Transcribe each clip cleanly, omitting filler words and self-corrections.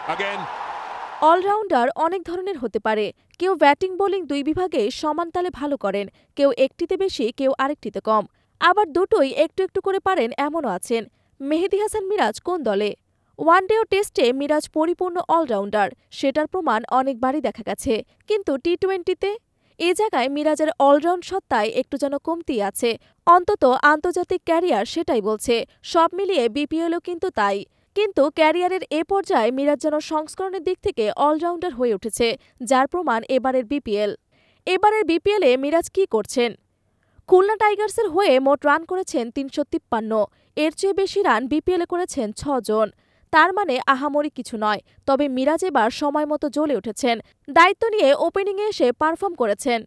Again. Allrounder অনেক ধরনের হতে পারে। কেউ ব্যাটিং বোলিং দুই বিভাগে সমান তালে ভালো করেন, কেউ একটিতে বেশি, কেউ আরেকটিতে কম। আবার দুটোই একটু একটু করে পারেন এমনও আছেন। মেহেদী হাসান মিরাজ কোন দলে? ওয়ানডে ও টেস্টে মিরাজ পরিপূর্ণ অলরাউন্ডার, সেটার প্রমাণ অনেকবারই দেখা গেছে। কিন্তু টি-20তে এ জায়গায় মিরাজের অলরাউন্ড সত্তায় একটু যেন কমতি আছে। অন্তত আন্তর্জাতিক ক্যারিয়ার সেটাই বলছে। সব মিলিয়ে বিপিএলও কিন্তু তাই। কিন্তু ক্যারিয়ারের এ পর্যায়ে মিরাজ যেন সংস্করণের দিক থেকে অলরাউন্ডার হয়ে উঠেছে, যার প্রমাণ এবারের বিপিএল। এবারের বিপিএলে মিরাজ কি করছেন? খুলনা টাইগার্সের হয়ে মোট রান করেছেন ৩৫৩। এর চেয়ে বেশি রান বিপিএলে করেছেন ৬ জন। তার মানে আহামরি কিছু নয়। তবে মিরাজ এবার সময় মতো জ্বলে উঠেছেন। দায়িত্ব নিয়ে ওপেনিংয়ে এসে পারফর্ম করেছেন।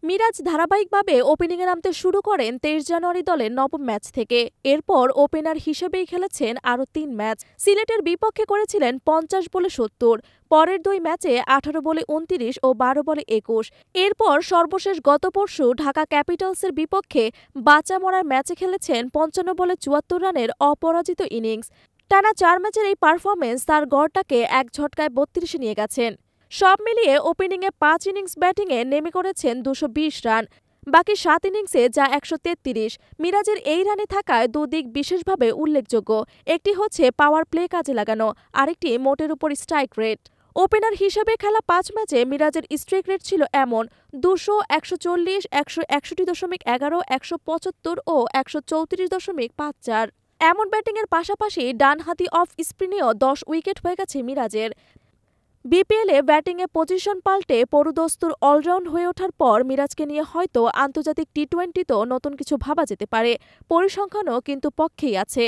মিরাজ ধারাবাহিকভাবে ওপেনিংয়ে নামতে শুরু করেন ২৩ জানুয়ারি দলের নবম ম্যাচ থেকে। এরপর ওপেনার হিসেবেই খেলেছেন আরও ৩ ম্যাচ। সিলেটের বিপক্ষে করেছিলেন ৫০ বলে ৭০। পরের ২ ম্যাচে ১৮ বলে ২৯ ও ১২ বলে ২১। এরপর সর্বশেষ গত পরশু ঢাকা ক্যাপিটালসের বিপক্ষে বাঁচা মরার ম্যাচে খেলেছেন ৫৫ বলে ৭৪ রানের অপরাজিত ইনিংস। টানা ৪ ম্যাচের এই পারফরমেন্স তার গড়টাকে এক ঝটকায় ৩২-এ নিয়ে গেছেন। সব মিলিয়ে ওপেনিংয়ে ৫ ইনিংস ব্যাটিংয়ে নেমে করেছেন ২২০ রান। বাকি ৭ ইনিংসে যা ১৩৩। মিরাজের এই রানে থাকায় দুদিক বিশেষভাবে উল্লেখযোগ্য। একটি হচ্ছে পাওয়ার প্লে কাজে লাগানো, আরেকটি মোটের উপর স্ট্রাইক রেট। ওপেনার হিসেবে খেলা ৫ ম্যাচে মিরাজের স্ট্রাইক রেট ছিল এমন: ২০০, ১৪০, ১৬১.১১, ১৭৫ ও ১৩৪.৫৪। এমন ব্যাটিংয়ের পাশাপাশি ডানহাতি অফ স্পিনেও ১০ উইকেট হয়ে গেছে মিরাজের। বিপিএলে ব্যাটিংয়ে পজিশন পাল্টে পরুদস্তুর অলরাউন্ড হয়ে ওঠার পর মিরাজকে নিয়ে হয়তো আন্তর্জাতিক টি-20তেও নতুন কিছু ভাবা যেতে পারে। পরিসংখ্যানও কিন্তু পক্ষেই আছে।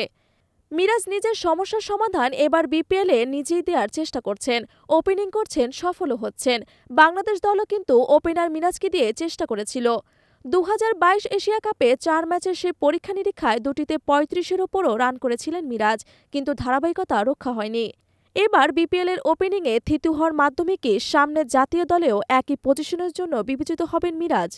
মিরাজ নিজের সমস্যার সমাধান এবার বিপিএলে নিজেই দেওয়ার চেষ্টা করছেন। ওপেনিং করছেন, সফলও হচ্ছেন। বাংলাদেশ দলও কিন্তু ওপেনার মিরাজকে দিয়ে চেষ্টা করেছিল। ২০২২ এশিয়া কাপে ৪ ম্যাচের সেই পরীক্ষা নিরীক্ষায় দুটিতে ৩৫-এর ওপরও রান করেছিলেন মিরাজ, কিন্তু ধারাবাহিকতা রক্ষা হয়নি। এবার বিপিএলের ওপেনিংয়ে থিতু হওয়ার মাধ্যমে কি সামনের জাতীয় দলেও একই পজিশনের জন্য বিবেচিত হবেন মিরাজ?